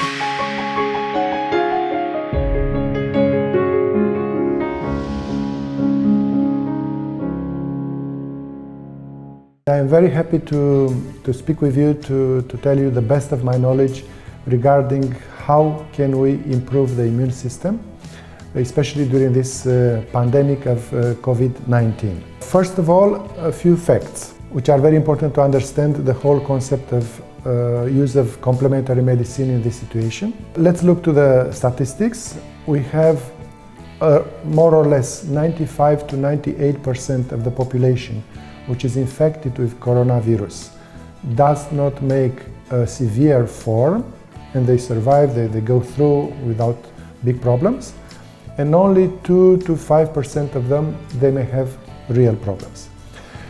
I am very happy to speak with you to tell you the best of my knowledge regarding how can we improve the immune system, especially during this pandemic of COVID-19. First of all, a few facts which are very important to understand the whole concept of use of complementary medicine in this situation. Let's look to the statistics. We have more or less 95 to 98% of the population which is infected with coronavirus does not make a severe form, and they survive, they go through without big problems, and only 2 to 5% of them, they may have real problems.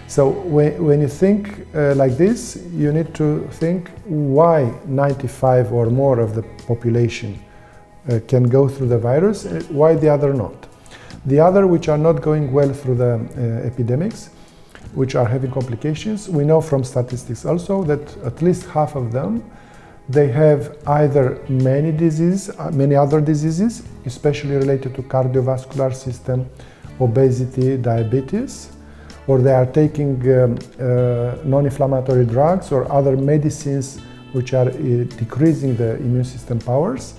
So when you think like this, you need to think why 95 or more of the population can go through the virus, why the other not. The other which are not going well through the epidemics, which are having complications, we know from statistics also that at least half of them, they have either many other diseases, especially related to cardiovascular system, obesity, diabetes, or they are taking non-inflammatory drugs or other medicines which are decreasing the immune system powers,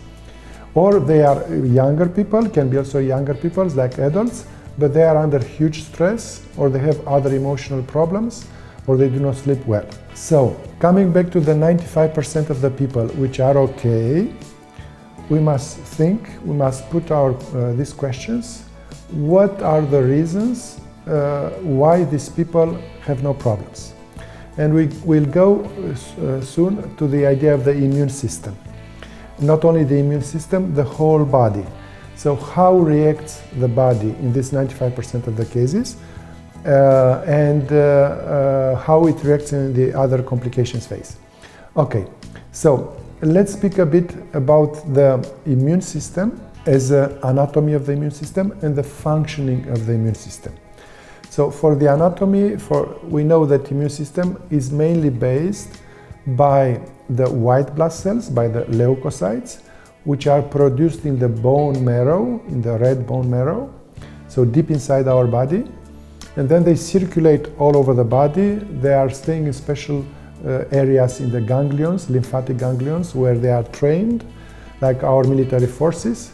or they are younger people, can be also younger people like adults, but they are under huge stress, or they have other emotional problems, or they do not sleep well. So, coming back to the 95% of the people which are okay, we must put these questions. What are the reasons why these people have no problems? And we will go soon to the idea of the immune system. Not only the immune system, the whole body. So how reacts the body in this 95% of the cases, and how it reacts in the other complications phase. Okay, so let's speak a bit about the immune system as an anatomy of the immune system and the functioning of the immune system. So for the anatomy, we know that immune system is mainly based by the white blood cells, by the leukocytes, which are produced in the bone marrow, in the red bone marrow, so deep inside our body, and then they circulate all over the body. They are staying in special areas in the ganglions, lymphatic ganglions, where they are trained, like our military forces,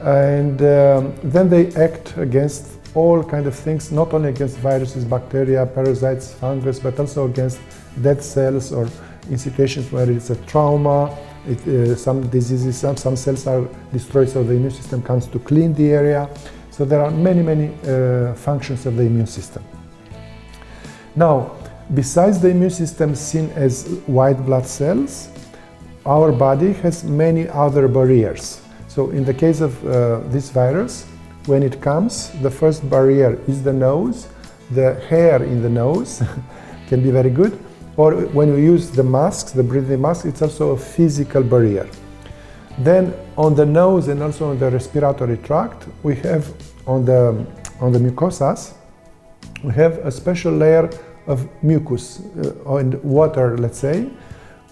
and then they act against all kinds of things, not only against viruses, bacteria, parasites, fungus, but also against dead cells, or in situations where it's a trauma, some diseases, some cells are destroyed, so the immune system comes to clean the area. So there are many functions of the immune system. Now, besides the immune system seen as white blood cells, our body has many other barriers. So in the case of this virus, when it comes, the first barrier is the nose. The hair in the nose can be very good. Or when we use the masks, the breathing mask, it's also a physical barrier. Then on the nose and also on the respiratory tract, we have on the mucosas, we have a special layer of mucus and water, let's say,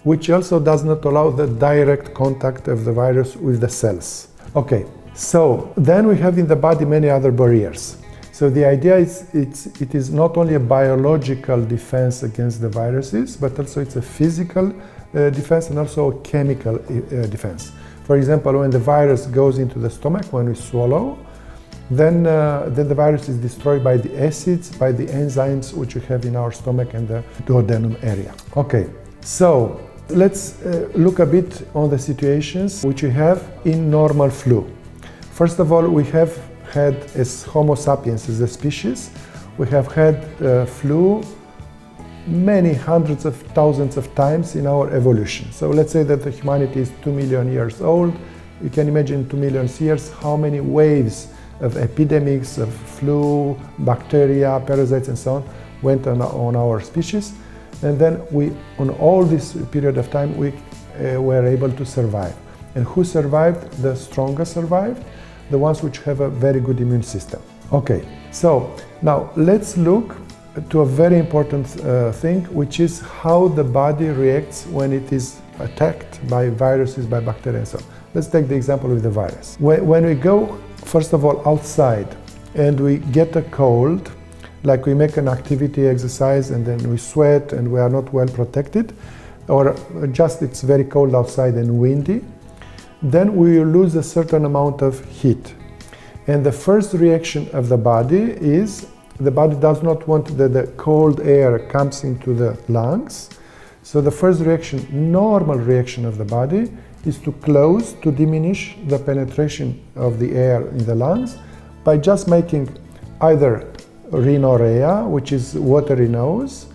which also does not allow the direct contact of the virus with the cells. Okay, so then we have in the body many other barriers. So the idea is it is not only a biological defense against the viruses, but also it's a physical defense and also a chemical defense. For example, when the virus goes into the stomach, when we swallow, then the virus is destroyed by the acids, by the enzymes which we have in our stomach and the duodenum area. Okay, so let's look a bit on the situations which we have in normal flu. First of all, we have had, as Homo sapiens, as a species, we have had flu many hundreds of thousands of times in our evolution. So let's say that the humanity is 2 million years old. You can imagine 2 million years how many waves of epidemics of flu, bacteria, parasites and so on went on our species. And then on all this period of time, we were able to survive. And who survived? The strongest survived, the ones which have a very good immune system. Okay, so now let's look to a very important thing, which is how the body reacts when it is attacked by viruses, by bacteria and so on. Let's take the example with the virus. When we go, first of all, outside and we get a cold, like we make an activity, exercise, and then we sweat and we are not well protected, or just it's very cold outside and windy, then we will lose a certain amount of heat. And the first reaction of the body is, the body does not want that the cold air comes into the lungs. So the first reaction, normal reaction of the body, is to close, to diminish the penetration of the air in the lungs by just making either rhinorrhea, which is watery nose,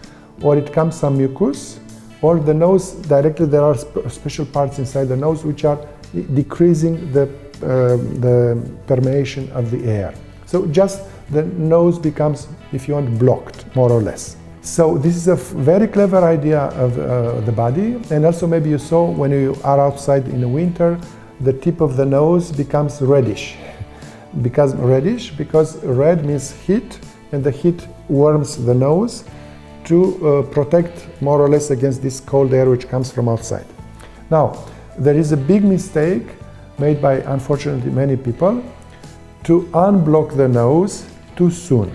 or it comes some mucus, or the nose directly. There are special parts inside the nose which are decreasing the permeation of the air. So just the nose becomes, if you want, blocked, more or less. So this is a very clever idea of the body. And also maybe you saw when you are outside in the winter, the tip of the nose becomes reddish. Because red means heat, and the heat warms the nose to protect more or less against this cold air which comes from outside. Now, there is a big mistake made by, unfortunately, many people to unblock the nose too soon.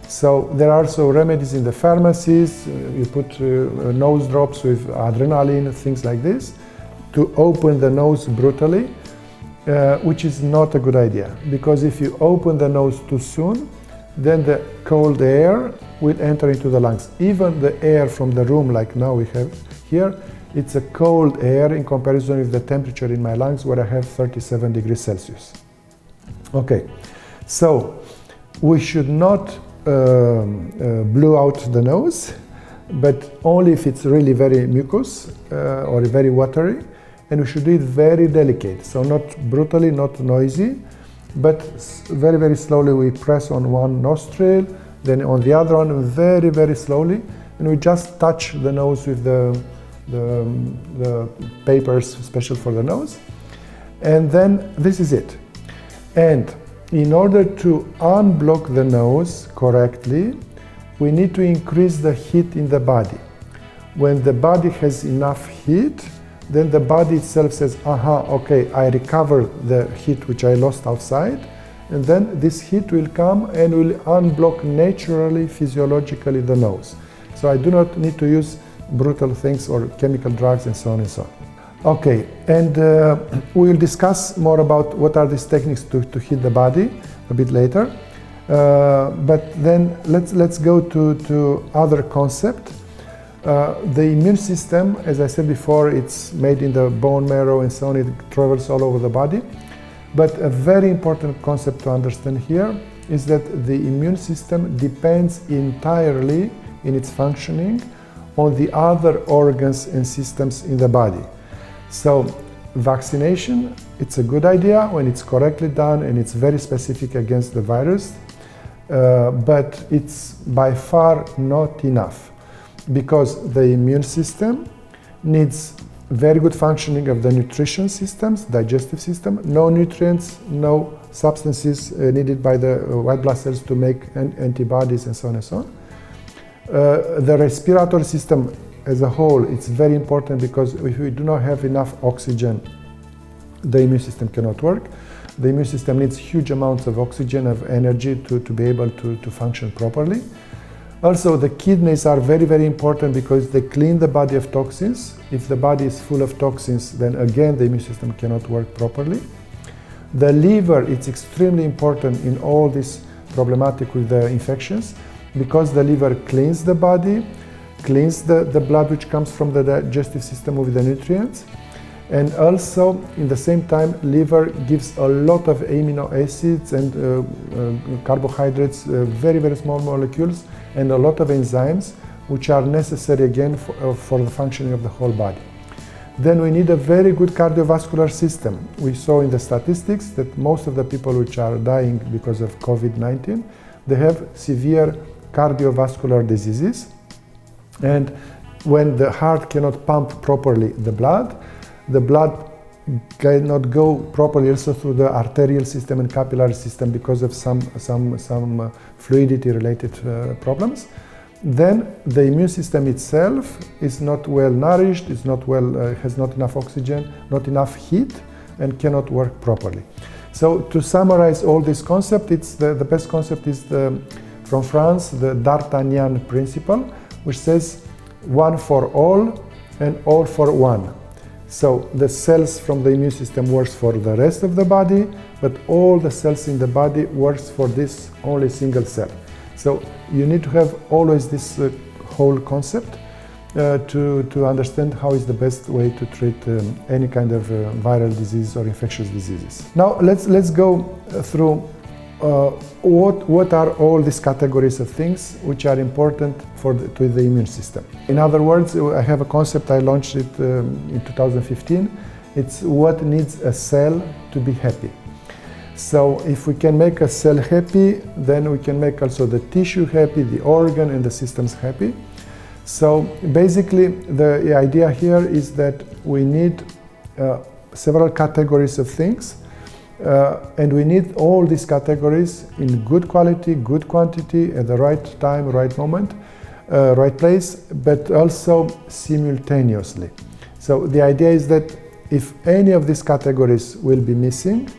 So there are also remedies in the pharmacies. You put nose drops with adrenaline, things like this, to open the nose brutally, which is not a good idea. Because if you open the nose too soon, then the cold air will enter into the lungs. Even the air from the room, like now we have here, it's a cold air in comparison with the temperature in my lungs, where I have 37 degrees Celsius. Okay, so we should not blow out the nose, but only if it's really very mucus or very watery, and we should do it very delicate, so not brutally, not noisy, but very, very slowly. We press on one nostril, then on the other one, very, very slowly, and we just touch the nose with the papers special for the nose, and then this is it. And in order to unblock the nose correctly, we need to increase the heat in the body. When the body has enough heat, then the body itself says, aha, okay, I recovered the heat which I lost outside, and then this heat will come and will unblock naturally, physiologically the nose. So I do not need to use brutal things or chemical drugs and so on and so on. Okay, and we will discuss more about what are these techniques to heat the body a bit later. But then let's go to other concept. The immune system, as I said before, it's made in the bone marrow and so on. It travels all over the body. But a very important concept to understand here is that the immune system depends entirely in its functioning on the other organs and systems in the body. So vaccination, it's a good idea when it's correctly done and it's very specific against the virus, but it's by far not enough, because the immune system needs very good functioning of the nutrition systems, digestive system, no nutrients, no substances needed by the white blood cells to make antibodies and so on and so on. The respiratory system as a whole, it's very important, because if we do not have enough oxygen, the immune system cannot work. The immune system needs huge amounts of oxygen, of energy to be able to function properly. Also, the kidneys are very, very important, because they clean the body of toxins. If the body is full of toxins, then again the immune system cannot work properly. The liver, it's extremely important in all this problematic with the infections, because the liver cleans the body, cleans the blood which comes from the digestive system with the nutrients, and also in the same time liver gives a lot of amino acids and carbohydrates, very, very small molecules, and a lot of enzymes which are necessary again for the functioning of the whole body. Then we need a very good cardiovascular system. We saw in the statistics that most of the people which are dying because of COVID-19, they have severe cardiovascular diseases. And when the heart cannot pump properly the blood cannot go properly also through the arterial system and capillary system because of some fluidity related problems. then the immune system itself is not well nourished, is not well, has not enough oxygen, not enough heat, and cannot work properly. So to summarize all this concept, it's the best concept is from France, the D'Artagnan principle, which says one for all and all for one. So the cells from the immune system works for the rest of the body, but all the cells in the body works for this only single cell. So you need to have always this whole concept to understand how is the best way to treat any kind of viral disease or infectious diseases. Now let's go through what are all these categories of things which are important to the immune system. In other words, I have a concept, I launched it in 2015. It's what needs a cell to be happy. So if we can make a cell happy, then we can make also the tissue happy, the organ and the systems happy. So basically the idea here is that we need several categories of things, and we need all these categories in good quality, good quantity, at the right time, right moment, right place, but also simultaneously. So the idea is that if any of these categories will be missing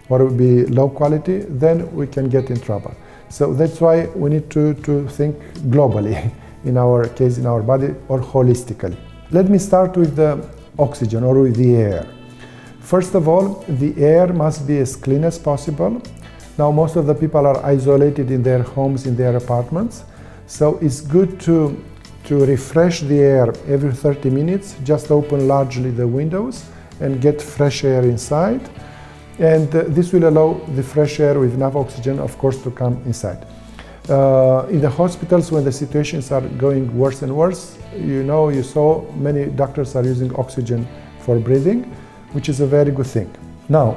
or will be low quality, then we can get in trouble. So that's why we need to think globally, in our case, in our body, or holistically. Let me start with the oxygen, or with the air. First of all, the air must be as clean as possible. Now, most of the people are isolated in their homes, in their apartments. So it's good to refresh the air every 30 minutes, just open largely the windows and get fresh air inside. And this will allow the fresh air with enough oxygen, of course, to come inside. In the hospitals, when the situations are going worse and worse, you saw many doctors are using oxygen for breathing, which is a very good thing. Now,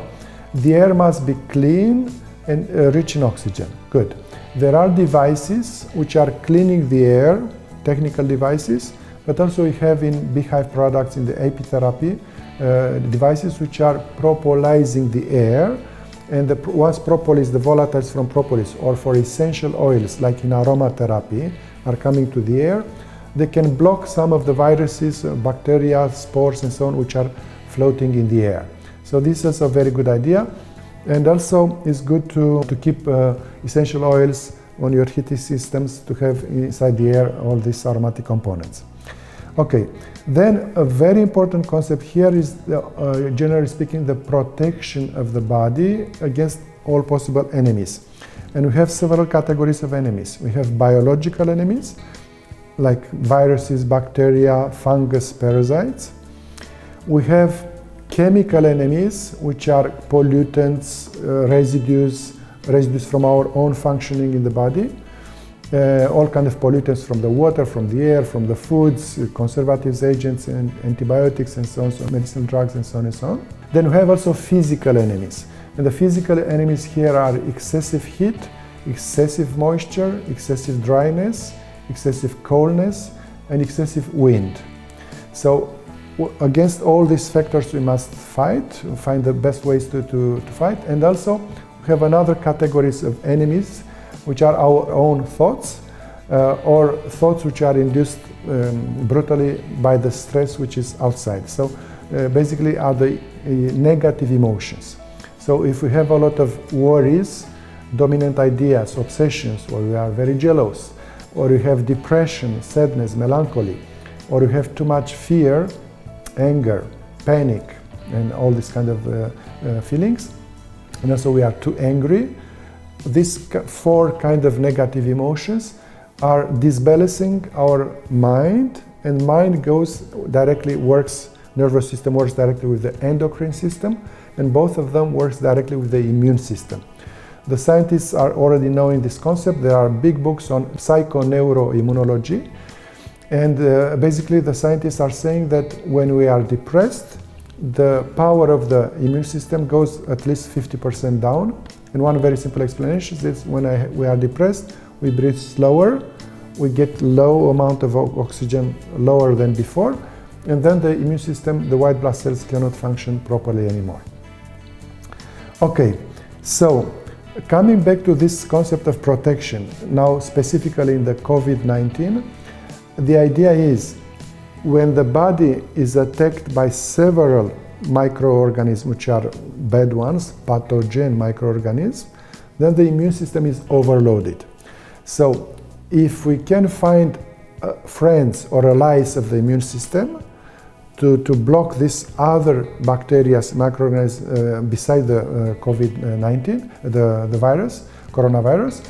the air must be clean and rich in oxygen. Good. There are devices which are cleaning the air, technical devices, but also we have in beehive products in the apitherapy, devices which are propolizing the air, and once propolis, the volatiles from propolis, or for essential oils like in aromatherapy, are coming to the air, they can block some of the viruses, bacteria, spores and so on, which are floating in the air. So this is a very good idea, and also it's good to keep essential oils on your heating systems, to have inside the air all these aromatic components. Okay, then a very important concept here is, generally speaking, the protection of the body against all possible enemies. And we have several categories of enemies. We have biological enemies, like viruses, bacteria, fungus, parasites. We have chemical enemies, which are pollutants, residues from our own functioning in the body. All kinds of pollutants from the water, from the air, from the foods, conservatives, agents, and antibiotics, and so on, so medicinal drugs, and so on and so on. Then we have also physical enemies. And the physical enemies here are excessive heat, excessive moisture, excessive dryness, excessive coldness, and excessive wind. So against all these factors we must fight, find the best ways to fight. And also we have another categories of enemies, which are our own thoughts, or thoughts which are induced brutally by the stress which is outside. So basically are the negative emotions. So if we have a lot of worries, dominant ideas, obsessions, or we are very jealous, or we have depression, sadness, melancholy, or we have too much fear, anger, panic, and all these kind of feelings, and also we are too angry, these four kind of negative emotions are disbalancing our mind, and mind goes directly, nervous system works directly with the endocrine system, and both of them works directly with the immune system. The scientists are already knowing this concept. There are big books on psychoneuroimmunology, and basically the scientists are saying that when we are depressed, the power of the immune system goes at least 50% down. And one very simple explanation is when we are depressed, we breathe slower, we get low amount of oxygen, lower than before, and then the immune system, the white blood cells, cannot function properly anymore. Okay, so Coming back to this concept of protection, now specifically in the COVID-19, the idea is when the body is attacked by several microorganisms, which are bad ones, pathogen microorganisms, then the immune system is overloaded. So if we can find friends or allies of the immune system to block these other bacteria, microorganisms beside the COVID-19, the virus, coronavirus,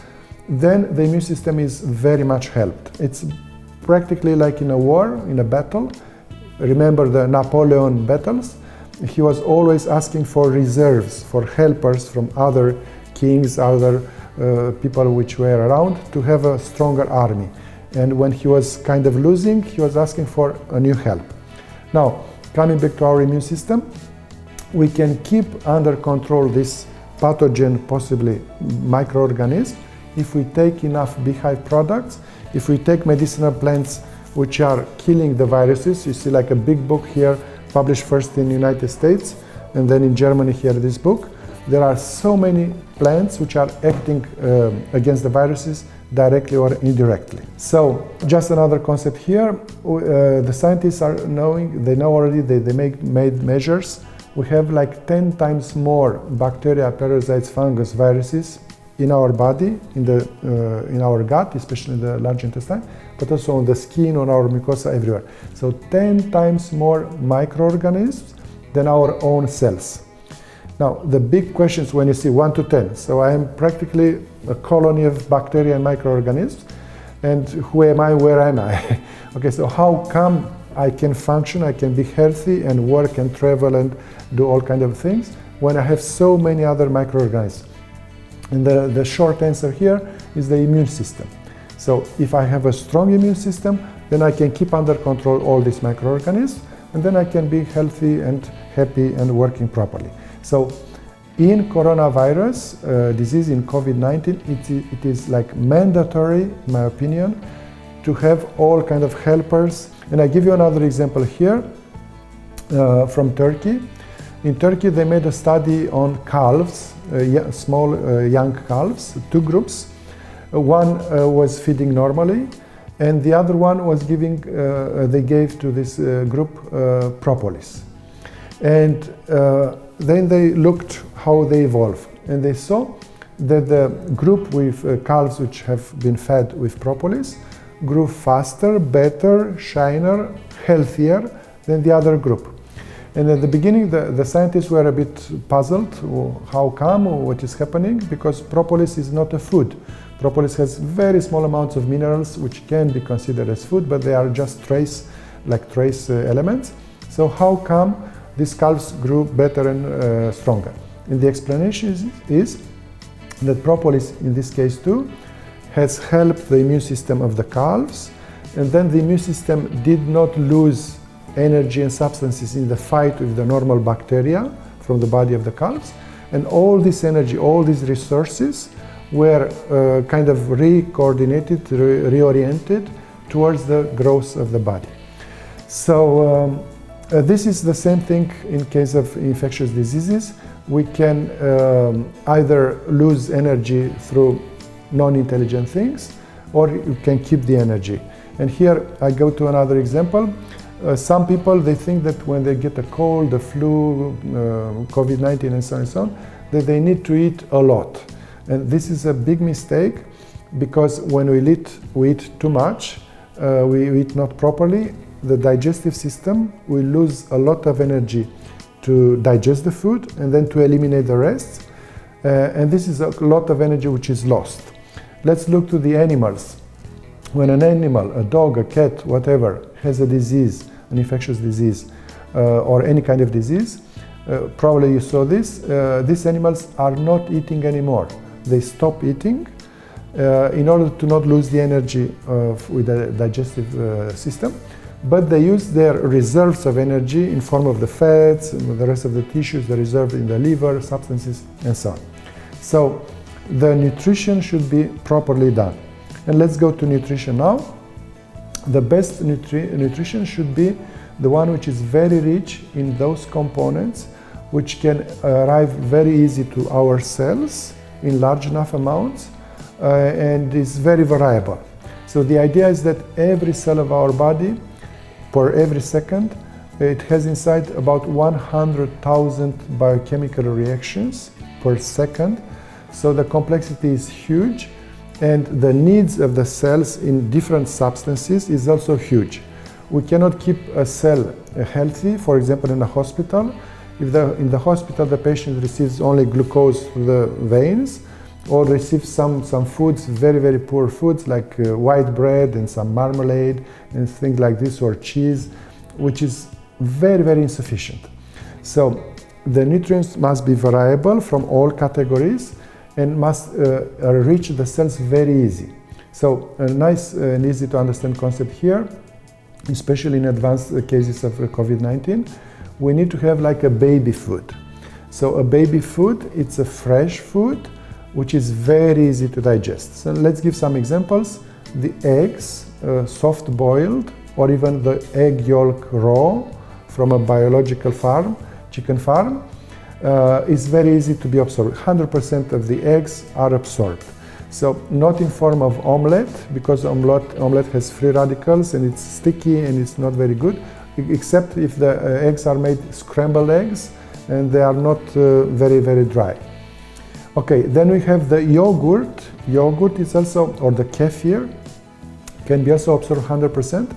then the immune system is very much helped. It's practically like in a war, in a battle. Remember the Napoleon battles? He was always asking for reserves, for helpers from other kings, other people which were around to have a stronger army. And when he was kind of losing, he was asking for a new help. Now, coming back to our immune system, we can keep under control this pathogen, possibly microorganism, if we take enough beehive products, if we take medicinal plants which are killing the viruses. You see like a big book here, published first in the United States and then in Germany here, this book. There are so many plants which are acting against the viruses directly or indirectly. So just another concept here, the scientists are knowing, they know already, they made measures. We have like 10 times more bacteria, parasites, fungus, viruses in our body, in our gut, especially in the large intestine, but also on the skin, on our mucosa, everywhere. So 10 times more microorganisms than our own cells. Now, the big question is when you see 1 to 10. So I am practically a colony of bacteria and microorganisms. And who am I? Where am I? Okay, so how come I can function, I can be healthy and work and travel and do all kinds of things when I have so many other microorganisms? And the short answer here is the immune system. So if I have a strong immune system, then I can keep under control all these microorganisms, and then I can be healthy and happy and working properly. So in coronavirus disease, in COVID-19, it is like mandatory, in my opinion, to have all kind of helpers. And I give you another example here from Turkey. In Turkey, they made a study on calves, small young calves, 2 groups. One was feeding normally, and the other one was giving, they gave to this group propolis. And then they looked how they evolve, and they saw that the group with calves which have been fed with propolis grew faster, better, shinier, healthier than the other group. And at the beginning, the scientists were a bit puzzled, how come, what is happening, because propolis is not a food. Propolis has very small amounts of minerals which can be considered as food, but they are just trace elements. So how come these calves grew better and stronger? And the explanation is that propolis, in this case too, has helped the immune system of the calves, and then the immune system did not lose energy and substances in the fight with the normal bacteria from the body of the calves, and all this energy, all these resources were kind of re-coordinated, reoriented towards the growth of the body. So this is the same thing in case of infectious diseases. We can either lose energy through non-intelligent things, or you can keep the energy. And here I go to another example. Some people, they think that when they get a cold, the flu, COVID-19 and so on, that they need to eat a lot. And this is a big mistake, because when we eat too much, we eat not properly, the digestive system will lose a lot of energy to digest the food and then to eliminate the rest. And this is a lot of energy which is lost. Let's look to the animals. When an animal, a dog, a cat, whatever, has a disease, an infectious disease, or any kind of disease, probably you saw this, these animals are not eating anymore. They stop eating in order to not lose the energy with the digestive system, but they use their reserves of energy in form of the fats and the rest of the tissues, the reserve in the liver, substances, and so on. So the nutrition should be properly done. And let's go to nutrition now. The best nutrition should be the one which is very rich in those components which can arrive very easy to our cells in large enough amounts, and is very variable. So the idea is that every cell of our body, per every second, it has inside about 100,000 biochemical reactions per second. So the complexity is huge, and the needs of the cells in different substances is also huge. We cannot keep a cell healthy, for example, in a hospital. If in the hospital the patient receives only glucose through the veins, or receives some foods, very poor foods like white bread and some marmalade and things like this, or cheese, which is very insufficient. So the nutrients must be variable from all categories and must reach the cells very easy. So a nice and easy to understand concept here, especially in advanced cases of COVID-19, we need to have like a baby food. So a baby food, it's a fresh food which is very easy to digest. So let's give some examples. The eggs, soft boiled, or even the egg yolk raw from a biological farm, chicken farm, is very easy to be absorbed. 100% of the eggs are absorbed. So not in form of omelette, because omelette has free radicals and it's sticky and it's not very good, except if the eggs are made scrambled eggs and they are not very dry. Okay, then we have the yogurt. Yogurt is also, or the kefir, can be also absorbed 100%.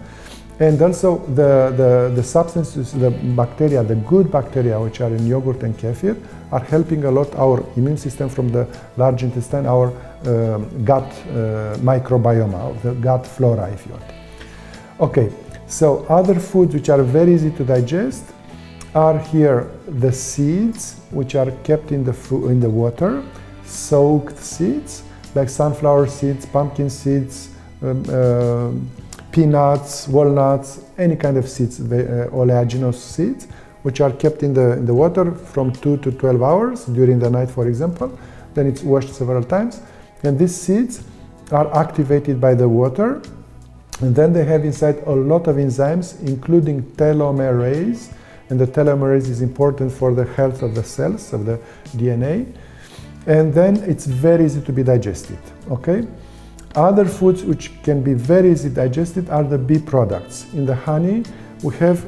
And also the substances, the bacteria, the good bacteria which are in yogurt and kefir are helping a lot our immune system from the large intestine, our gut microbiome, the gut flora, if you want. Okay, so other foods which are very easy to digest are here the seeds which are kept in the water, soaked seeds like sunflower seeds, pumpkin seeds, peanuts, walnuts, any kind of seeds, oleaginous seeds, which are kept in the water from 2 to 12 hours during the night, for example. Then it's washed several times. And these seeds are activated by the water. And then they have inside a lot of enzymes, including telomerase. And the telomerase is important for the health of the cells, of the DNA. And then it's very easy to be digested, okay? Other foods which can be very easy digested are the bee products. In the honey, we have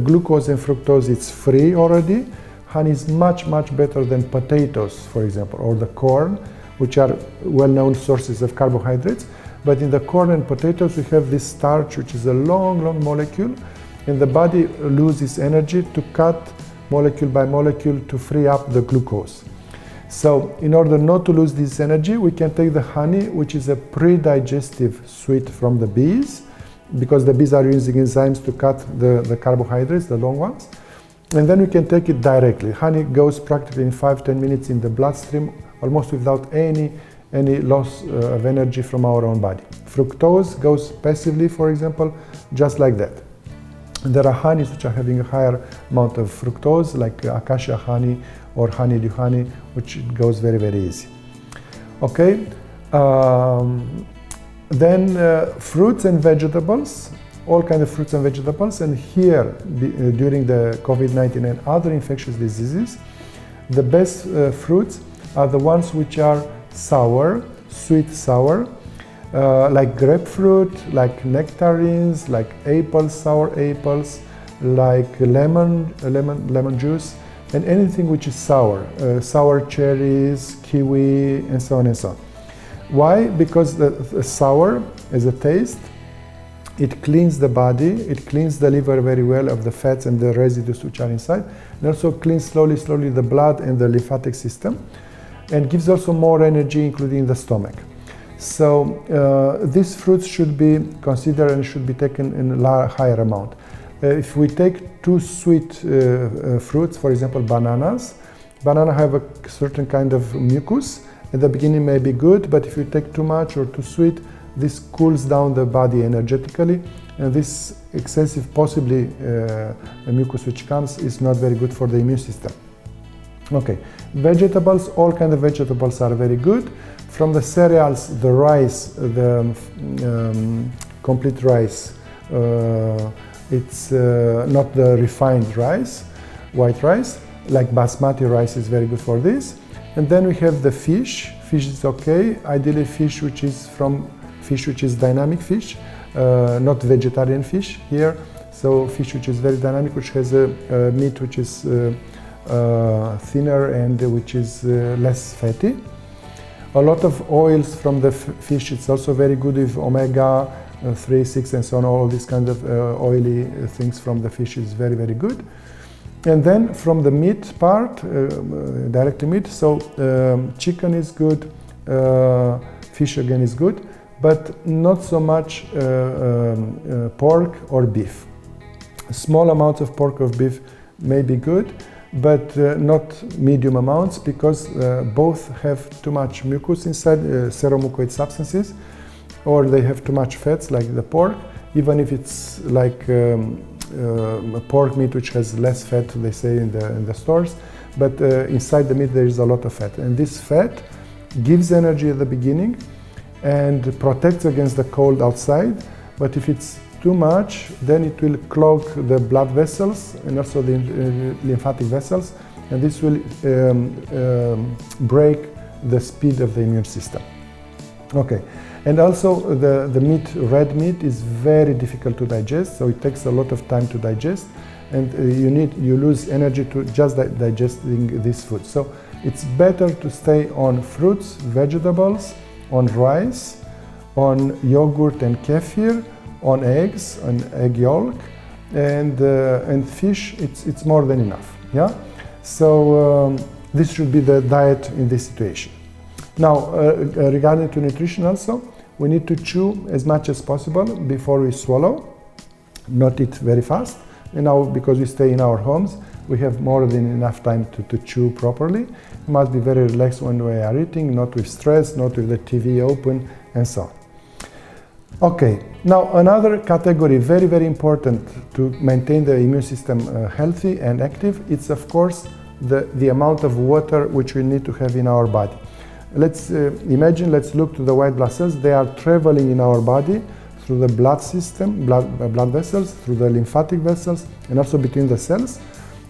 glucose and fructose, it's free already. Honey is much better than potatoes, for example, or the corn, which are well-known sources of carbohydrates. But in the corn and potatoes, we have this starch, which is a long molecule, and the body loses energy to cut molecule by molecule to free up the glucose. So in order not to lose this energy, we can take the honey, which is a pre-digestive sweet from the bees, because the bees are using enzymes to cut the carbohydrates, the long ones. And then we can take it directly. Honey goes practically in 5-10 minutes in the bloodstream, almost without any loss of energy from our own body. Fructose goes passively, for example, just like that. And there are honeys which are having a higher amount of fructose, like acacia honey or honeydew honey, which goes very easy. Okay, then fruits and vegetables, all kinds of fruits and vegetables. And here, during the COVID-19 and other infectious diseases, the best fruits are the ones which are sour, sweet sour, like grapefruit, like nectarines, like apples, sour apples, like lemon juice, and anything which is sour, sour cherries, kiwi, and so on and so on. Why? Because the sour, as a taste, it cleans the body, it cleans the liver very well of the fats and the residues which are inside, and also cleans slowly the blood and the lymphatic system, and gives also more energy, including the stomach. So these fruits should be considered and should be taken in a higher amount. If we take too sweet fruits, for example bananas, banana have a certain kind of mucus. At the beginning may be good, but if you take too much or too sweet, this cools down the body energetically, and this excessive, possibly mucus which comes, is not very good for the immune system. Okay, vegetables, all kinds of vegetables are very good. From the cereals, the rice, the complete rice, it's not the refined rice, white rice, like basmati rice is very good for this. And then we have the fish. Fish is okay. Ideally fish which is dynamic fish, not vegetarian fish here. So fish which is very dynamic, which has a meat which is thinner and which is less fatty. A lot of oils from the fish, it's also very good with omega 3, 6 and so on. All these kinds of oily things from the fish is very, very good. And then from the meat part, direct to meat, so chicken is good, fish again is good, but not so much pork or beef. Small amounts of pork or beef may be good, but not medium amounts, because both have too much mucus inside, seromucoid substances, or they have too much fats like the pork, even if it's like pork meat which has less fat, they say in the stores, but inside the meat there is a lot of fat, and this fat gives energy at the beginning and protects against the cold outside, but if it's too much, then it will clog the blood vessels and also the lymphatic vessels, and this will break the speed of the immune system. Okay, and also the meat, red meat, is very difficult to digest, so it takes a lot of time to digest, and you lose energy to just digesting this food. So it's better to stay on fruits, vegetables, on rice, on yogurt and kefir, on eggs, on egg yolk, and fish. It's more than enough. Yeah. So this should be the diet in this situation. Now, regarding to nutrition also, we need to chew as much as possible before we swallow, not eat very fast. And now, because we stay in our homes, we have more than enough time to chew properly. We must be very relaxed when we are eating, not with stress, not with the TV open, and so on. Okay, now another category, very, very important to maintain the immune system healthy and active, it's of course the amount of water which we need to have in our body. Let's let's look to the white blood cells. They are traveling in our body through the blood system, blood vessels, through the lymphatic vessels, and also between the cells.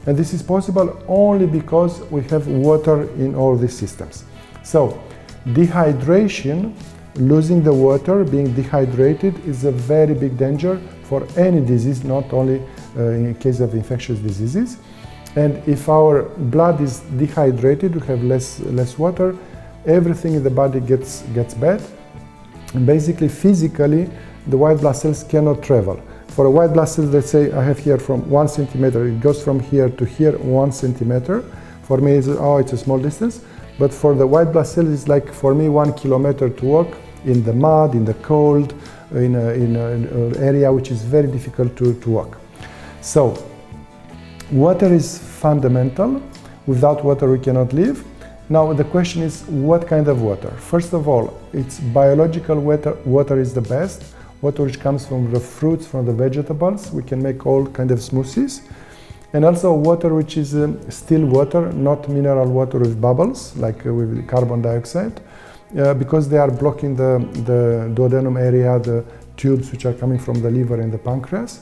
And this is possible only because we have water in all these systems. So, dehydration, losing the water, being dehydrated, is a very big danger for any disease, not only in case of infectious diseases. And if our blood is dehydrated, we have less water, everything in the body gets bad. And basically, physically, the white blood cells cannot travel. For a white blood cell, let's say I have here from 1 centimeter, it goes from here to here 1 centimeter. For me, it's a small distance. But for the white blood cell, it's like for me 1 kilometer to walk in the mud, in the cold, in an area which is very difficult to walk. So, water is fundamental. Without water, we cannot live. Now, the question is, what kind of water? First of all, it's biological water. Water is the best. Water which comes from the fruits, from the vegetables. We can make all kind of smoothies. And also water which is still water, not mineral water with bubbles, like with carbon dioxide, because they are blocking the duodenum area, the tubes which are coming from the liver and the pancreas.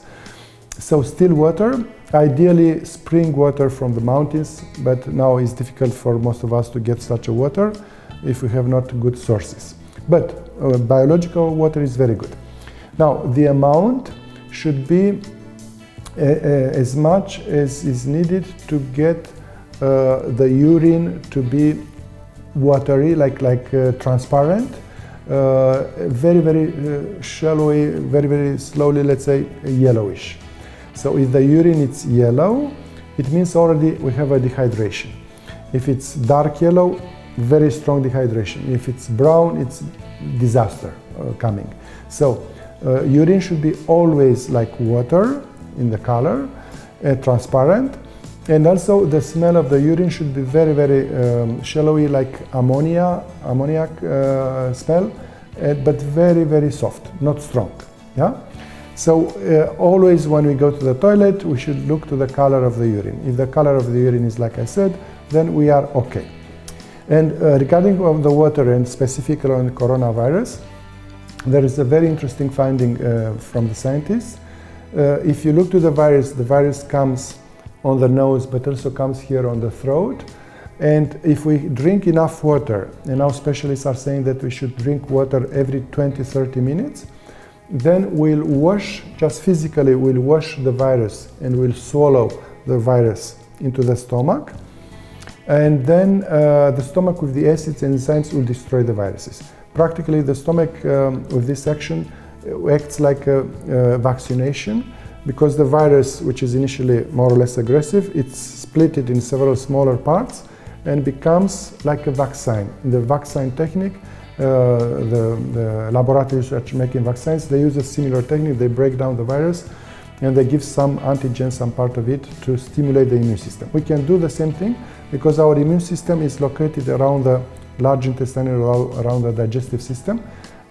So still water, ideally spring water from the mountains, but now it's difficult for most of us to get such a water if we have not good sources. But biological water is very good. Now, the amount should be as much as is needed to get the urine to be watery, like transparent, very, very shallowy, very, very slowly, let's say yellowish. So if the urine is yellow, it means already we have a dehydration. If it's dark yellow, very strong dehydration. If it's brown, it's disaster coming. So urine should be always like water in the color, transparent, and also the smell of the urine should be very, very shallowy, like ammoniac smell, but very, very soft, not strong. Yeah. So always when we go to the toilet, we should look to the color of the urine. If the color of the urine is like I said, then we are okay. And regarding of the water and specifically on coronavirus, there is a very interesting finding from the scientists. If you look to the virus comes on the nose, but also comes here on the throat. And if we drink enough water, and now specialists are saying that we should drink water every 20-30 minutes, then we'll wash, just physically, we'll wash the virus and we'll swallow the virus into the stomach. And then the stomach with the acids and enzymes will destroy the viruses. Practically, the stomach with this action acts like a vaccination, because the virus, which is initially more or less aggressive, it's split in several smaller parts and becomes like a vaccine. In the vaccine technique, the laboratories which are making vaccines, they use a similar technique. They break down the virus and they give some antigen, some part of it, to stimulate the immune system. We can do the same thing because our immune system is located around the large intestine, around the digestive system,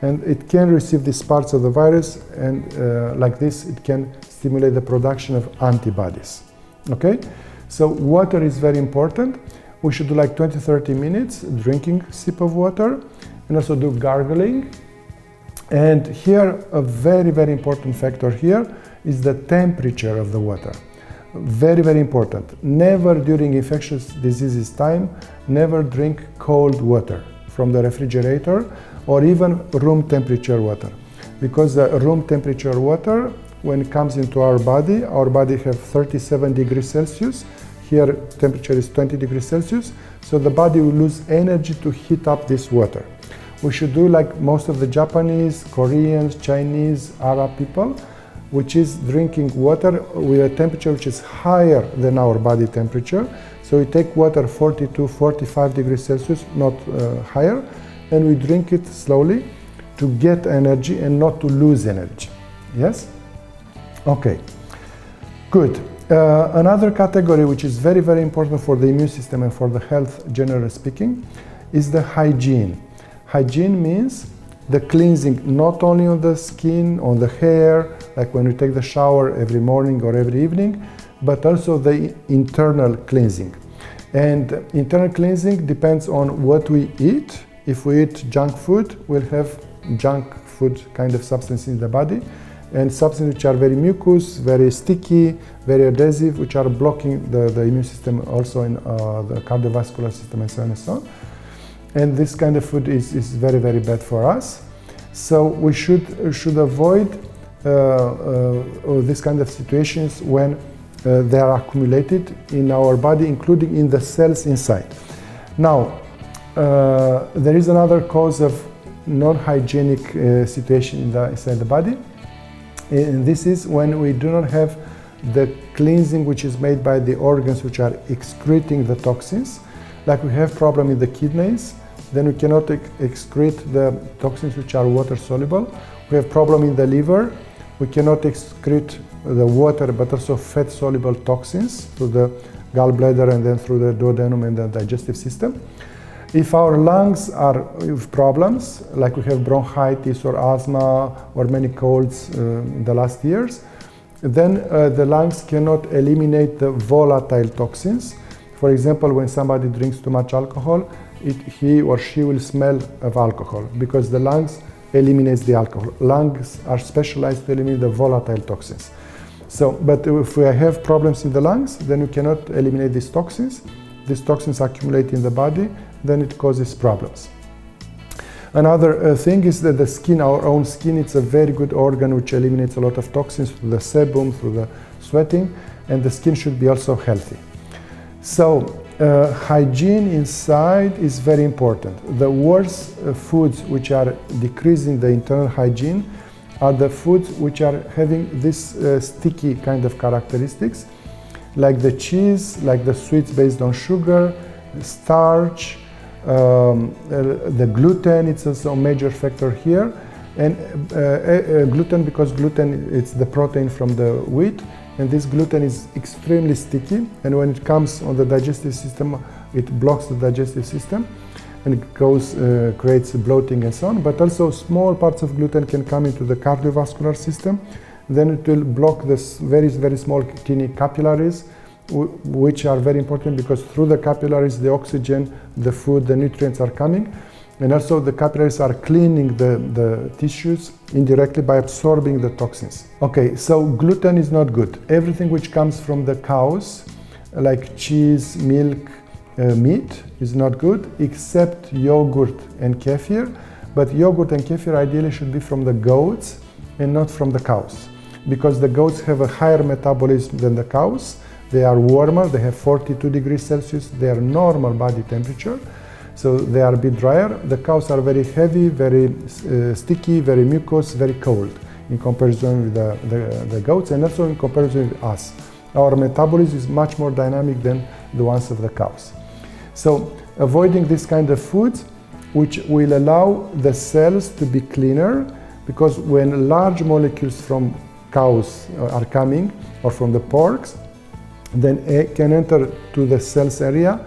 and it can receive these parts of the virus, and like this it can stimulate the production of antibodies. Okay, so water is very important. We should do like 20-30 minutes drinking sip of water, and also do gargling. And here a very, very important factor here is the temperature of the water. Very, very important. Never during infectious diseases time, never drink cold water from the refrigerator or even room temperature water, because the room temperature water, when it comes into our body have 37 degrees Celsius. Here temperature is 20 degrees Celsius, so the body will lose energy to heat up this water. We should do like most of the Japanese, Koreans, Chinese, Arab people, which is drinking water with a temperature which is higher than our body temperature. So we take water 42-45 degrees Celsius, not higher, and we drink it slowly to get energy and not to lose energy. Yes? Okay, good. Another category which is very, very important for the immune system and for the health, generally speaking, is the hygiene. Hygiene means the cleansing not only on the skin, on the hair, like when we take the shower every morning or every evening, but also the internal cleansing. And internal cleansing depends on what we eat. If we eat junk food, we'll have junk food kind of substance in the body, and substances which are very mucous, very sticky, very adhesive, which are blocking the immune system, also in the cardiovascular system, and so on and so on. And this kind of food is very, very bad for us. So we should avoid this kind of situations when they are accumulated in our body, including in the cells inside. Now, there is another cause of non-hygienic situation inside the body. And this is when we do not have the cleansing which is made by the organs which are excreting the toxins. Like we have problem in the kidneys, then we cannot excrete the toxins which are water soluble. We have problem in the liver, we cannot excrete the water but also fat soluble toxins through the gallbladder and then through the duodenum and the digestive system. If our lungs are with problems, like we have bronchitis or asthma or many colds in the last years, then the lungs cannot eliminate the volatile toxins. For example, when somebody drinks too much alcohol, he or she will smell of alcohol because the lungs eliminates the alcohol. Lungs are specialized to eliminate the volatile toxins. So, but if we have problems in the lungs, then we cannot eliminate these toxins. These toxins accumulate in the body, then it causes problems. Another thing is that the skin, our own skin, it's a very good organ which eliminates a lot of toxins through the sebum, through the sweating, and the skin should be also healthy. So hygiene inside is very important. The worst foods which are decreasing the internal hygiene are the foods which are having this sticky kind of characteristics, like the cheese, like the sweets based on sugar, starch, the gluten, it's also a major factor here. And gluten, because gluten is the protein from the wheat, and this gluten is extremely sticky, and when it comes on the digestive system, it blocks the digestive system, and it creates bloating and so on. But also small parts of gluten can come into the cardiovascular system, then it will block this very, very small tiny capillaries, which are very important because through the capillaries the oxygen, the food, the nutrients are coming, and also the capillaries are cleaning the tissues indirectly by absorbing the toxins. Okay, so gluten is not good. Everything which comes from the cows, like cheese, milk, meat is not good, except yogurt and kefir. But yogurt and kefir ideally should be from the goats and not from the cows, because the goats have a higher metabolism than the cows. They are warmer, they have 42 degrees Celsius, they are normal body temperature, so they are a bit drier. The cows are very heavy, very sticky, very mucous, very cold in comparison with the goats, and also in comparison with us. Our metabolism is much more dynamic than the ones of the cows. So avoiding this kind of foods, which will allow the cells to be cleaner, because when large molecules from cows are coming, or from the porks, then can enter to the cells area,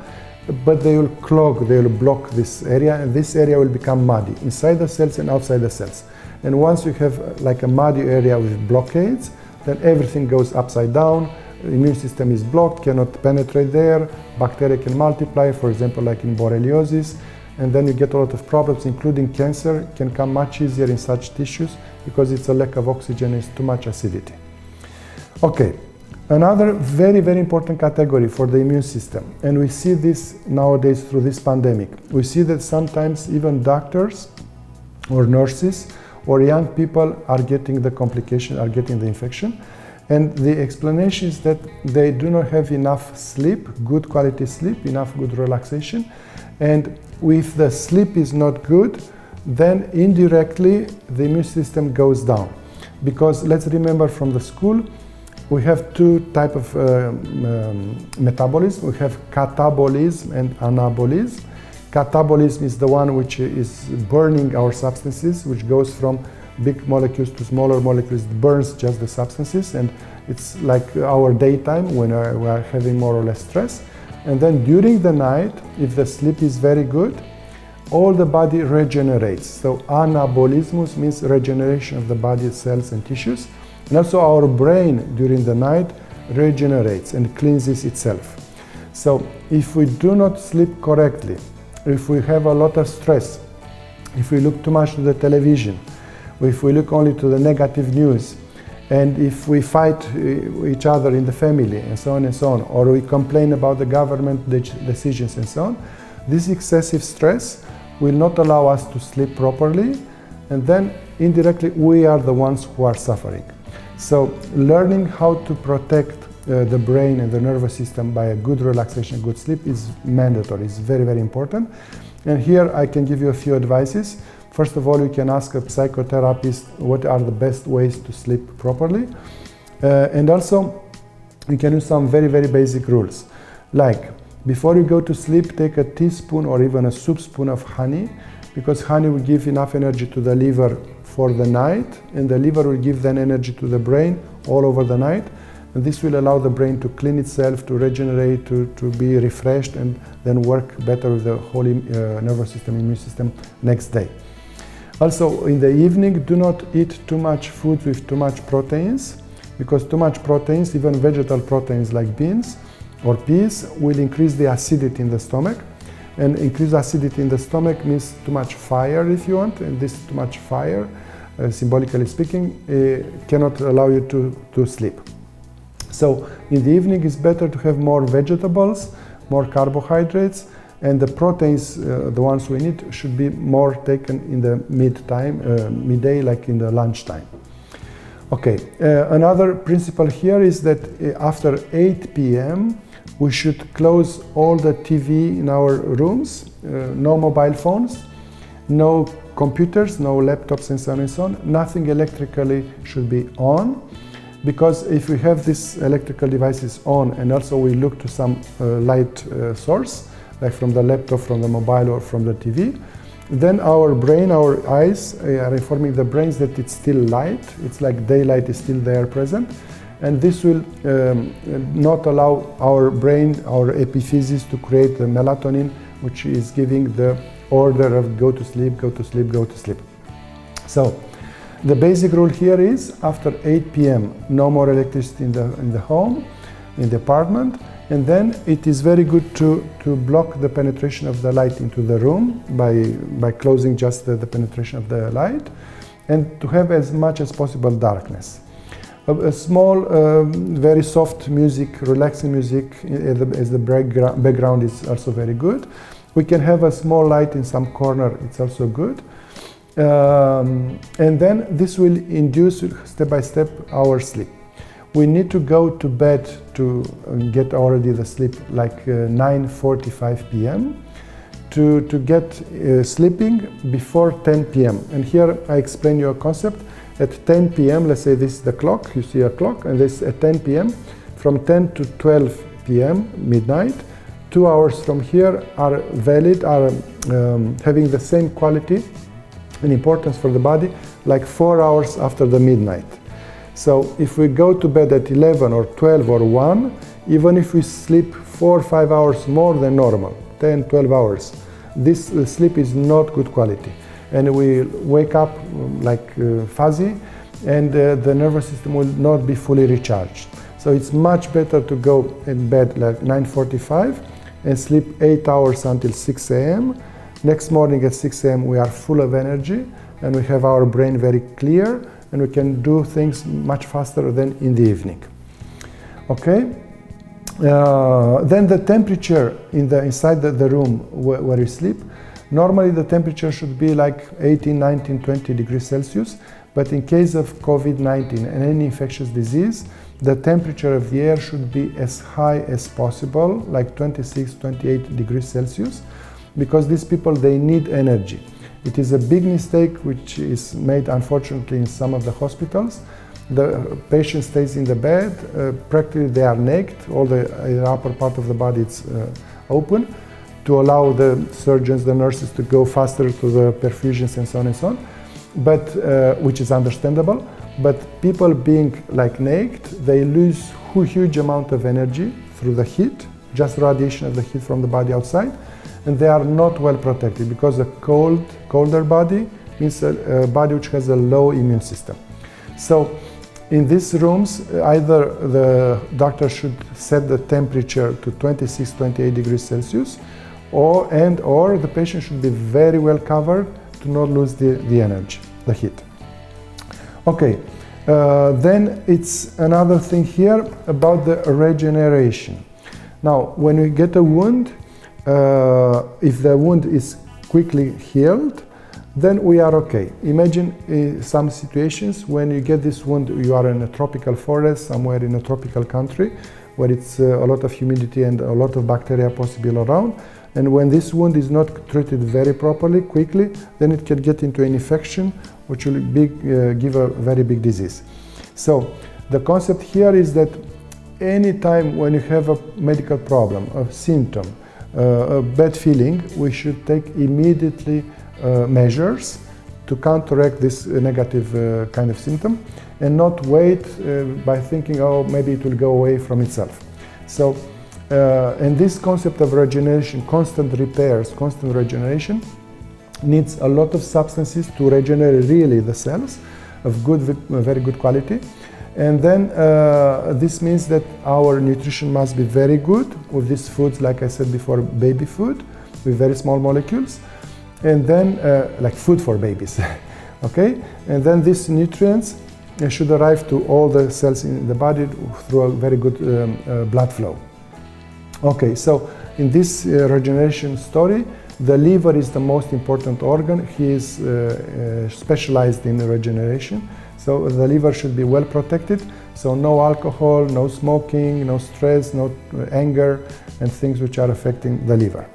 but they will clog, they will block this area, and this area will become muddy inside the cells and outside the cells. And once you have like a muddy area with blockades, then everything goes upside down. The immune system is blocked, cannot penetrate there, bacteria can multiply, for example, like in borreliosis, and then you get a lot of problems, including cancer, can come much easier in such tissues because it's a lack of oxygen, it's too much acidity. Okay, another very, very important category for the immune system, and we see this nowadays through this pandemic. We see that sometimes even doctors or nurses or young people are getting the complication, are getting the infection. And the explanation is that they do not have enough sleep, good quality sleep, enough good relaxation. And if the sleep is not good, then indirectly the immune system goes down. Because let's remember from the school, we have two types of metabolism. We have catabolism and anabolism. Catabolism is the one which is burning our substances, which goes from big molecules to smaller molecules, burns just the substances, and it's like our daytime when we are having more or less stress. And then during the night, if the sleep is very good, all the body regenerates. So anabolismus means regeneration of the body cells and tissues. And also our brain during the night regenerates and cleanses itself. So if we do not sleep correctly, if we have a lot of stress, if we look too much to the television, if we look only to the negative news, and if we fight each other in the family, and so on, or we complain about the government decisions and so on, this excessive stress will not allow us to sleep properly, and then indirectly we are the ones who are suffering. So learning how to protect the brain and the nervous system by a good relaxation, good sleep is mandatory, it's very, very important. And here I can give you a few advices. First of all, you can ask a psychotherapist what are the best ways to sleep properly. And also, you can use some very, very basic rules. Like, before you go to sleep, take a teaspoon or even a soup spoon of honey, because honey will give enough energy to the liver for the night, and the liver will give then energy to the brain all over the night. And this will allow the brain to clean itself, to regenerate, to be refreshed, and then work better with the whole nervous system, immune system next day. Also, in the evening, do not eat too much food with too much proteins, because too much proteins, even vegetable proteins like beans or peas, will increase the acidity in the stomach. And increased acidity in the stomach means too much fire, if you want, and this too much fire, symbolically speaking, cannot allow you to sleep. So in the evening, it's better to have more vegetables, more carbohydrates, and the proteins, the ones we need, should be more taken in the midday, like in the lunchtime. Okay, another principle here is that after 8 p.m. we should close all the TV in our rooms, no mobile phones, no computers, no laptops, and so on and so on. Nothing electrically should be on, because if we have these electrical devices on and also we look to some light source, like from the laptop, from the mobile, or from the TV, then our brain, our eyes are informing the brains that it's still light, it's like daylight is still there present, and this will not allow our brain, our epiphysis, to create the melatonin, which is giving the order of go to sleep, go to sleep, go to sleep. So the basic rule here is after 8 p.m. no more electricity in the home, in the apartment, and then it is very good to block the penetration of the light into the room by closing just the penetration of the light, and to have as much as possible darkness. A small, very soft music, relaxing music as the background is also very good. We can have a small light in some corner, it's also good. And then this will induce step by step our sleep. We need to go to bed to get already the sleep like 9:45 p.m. to get sleeping before 10 p.m. And here I explain you a concept. At 10 p.m., let's say this is the clock, you see a clock, and this at 10 p.m., from 10 to 12 p.m., midnight, 2 hours from here are valid, are having the same quality and importance for the body like 4 hours after the midnight. So if we go to bed at 11 or 12 or 1, even if we sleep 4 or 5 hours more than normal, 10, 12 hours, this sleep is not good quality. And we wake up like fuzzy, and the nervous system will not be fully recharged. So it's much better to go in bed like 9:45 and sleep 8 hours until 6 a.m. Next morning at 6 a.m. we are full of energy and we have our brain very clear and we can do things much faster than in the evening. Okay? Then the temperature inside the room where you sleep, normally the temperature should be like 18, 19, 20 degrees Celsius, but in case of COVID-19 and any infectious disease, the temperature of the air should be as high as possible, like 26, 28 degrees Celsius, because these people, they need energy. It is a big mistake which is made unfortunately in some of the hospitals. The patient stays in the bed, practically they are naked, all the upper part of the body is open, to allow the surgeons, the nurses to go faster to the perfusions and so on and so on, but which is understandable. But people being like naked, they lose a huge amount of energy through the heat, just radiation of the heat from the body outside, and they are not well protected because a colder body means a body which has a low immune system. So in these rooms, either the doctor should set the temperature to 26, 28 degrees Celsius, or the patient should be very well covered to not lose the energy, the heat. Okay, then it's another thing here about the regeneration. Now, when we get a wound, if the wound is quickly healed, then we are okay. Imagine some situations when you get this wound, you are in a tropical forest, somewhere in a tropical country, where it's a lot of humidity and a lot of bacteria possible around. And when this wound is not treated very properly, quickly, then it can get into an infection, which will give a very big disease. So the concept here is that any time when you have a medical problem, a symptom, a bad feeling, we should take immediately measures to counteract this negative kind of symptom, and not wait by thinking, oh, maybe it will go away from itself. So, and this concept of regeneration, constant repairs, constant regeneration, needs a lot of substances to regenerate really the cells of very good quality. And then this means that our nutrition must be very good with these foods, like I said before, baby food with very small molecules, and then like food for babies. Okay, and then these nutrients should arrive to all the cells in the body through a very good blood flow. Okay, so in this regeneration story, the liver is the most important organ. He is specialized in regeneration. So the liver should be well protected. So no alcohol, no smoking, no stress, no anger, and things which are affecting the liver.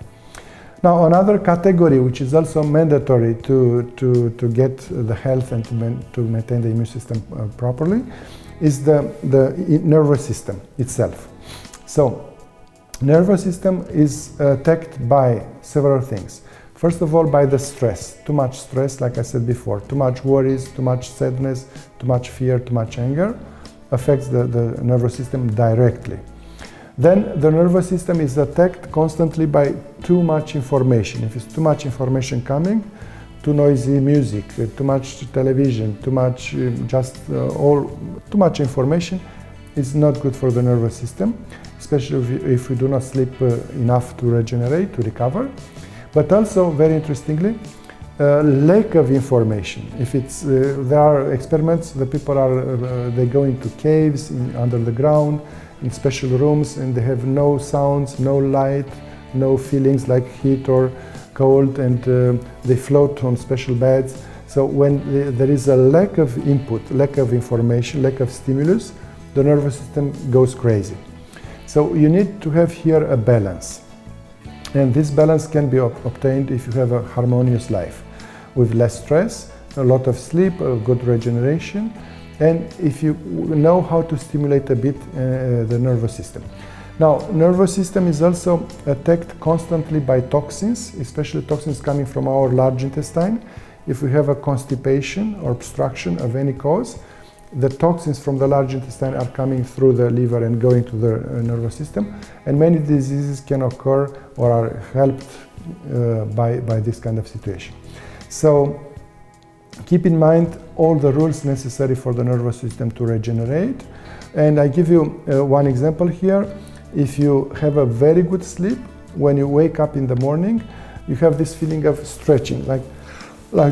Now another category which is also mandatory to get the health and to maintain the immune system properly is the nervous system itself. So nervous system is attacked by several things. First of all, by the stress. Too much stress, like I said before, too much worries, too much sadness, too much fear, too much anger affects the nervous system directly. Then the nervous system is attacked constantly by too much information. If it's too much information coming, too noisy music, too much television, too much too much information is not good for the nervous system, especially if we do not sleep enough to regenerate, to recover. But also, very interestingly, lack of information. If it's there are experiments, the people they go into caves under the ground in special rooms, and they have no sounds, no light, no feelings like heat or cold, and they float on special beds. So when there is a lack of input, lack of information, lack of stimulus, the nervous system goes crazy. So you need to have here a balance. And this balance can be obtained if you have a harmonious life with less stress, a lot of sleep, a good regeneration, and if you know how to stimulate a bit the nervous system. Now, nervous system is also attacked constantly by toxins, especially toxins coming from our large intestine. If we have a constipation or obstruction of any cause, the toxins from the large intestine are coming through the liver and going to the nervous system, and many diseases can occur or are helped by this kind of situation. So keep in mind all the rules necessary for the nervous system to regenerate, and I give you one example here. If you have a very good sleep, when you wake up in the morning, you have this feeling of stretching, like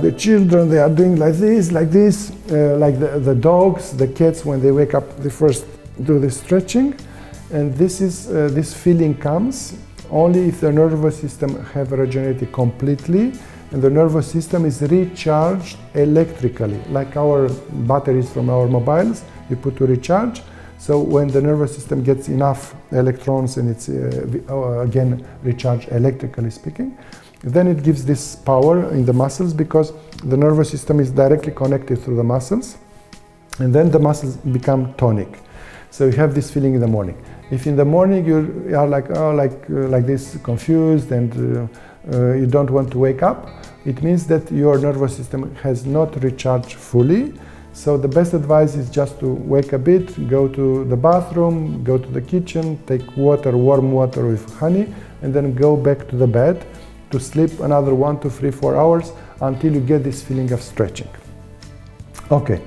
the children, they are doing like this, like the dogs, the cats, when they wake up, they first do the stretching, and this feeling comes only if the nervous system have regenerated completely, and the nervous system is recharged electrically, like our batteries from our mobiles, you put to recharge. So when the nervous system gets enough electrons and it's again recharged electrically speaking, then it gives this power in the muscles, because the nervous system is directly connected through the muscles, and then the muscles become tonic. So you have this feeling in the morning. If in the morning you are like this, confused, and you don't want to wake up, it means that your nervous system has not recharged fully. So the best advice is just to wake a bit, go to the bathroom, go to the kitchen, take water, warm water with honey, and then go back to the bed to sleep another 1 to 3, 4 hours until you get this feeling of stretching. Okay.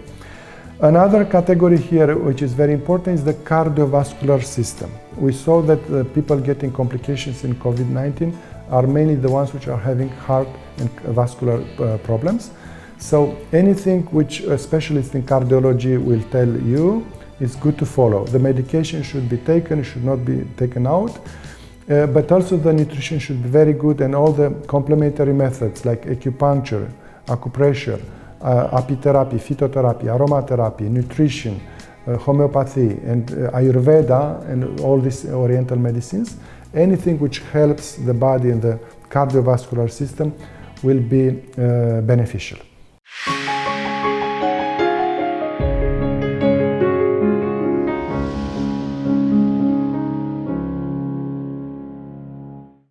Another category here which is very important is the cardiovascular system. We saw that people getting complications in COVID-19 are mainly the ones which are having heart and vascular problems. So anything which a specialist in cardiology will tell you is good to follow. The medication should be taken, should not be taken out, but also the nutrition should be very good, and all the complementary methods like acupuncture, acupressure, apitherapy, phytotherapy, aromatherapy, nutrition, homeopathy, and Ayurveda, and all these oriental medicines, anything which helps the body and the cardiovascular system will be beneficial.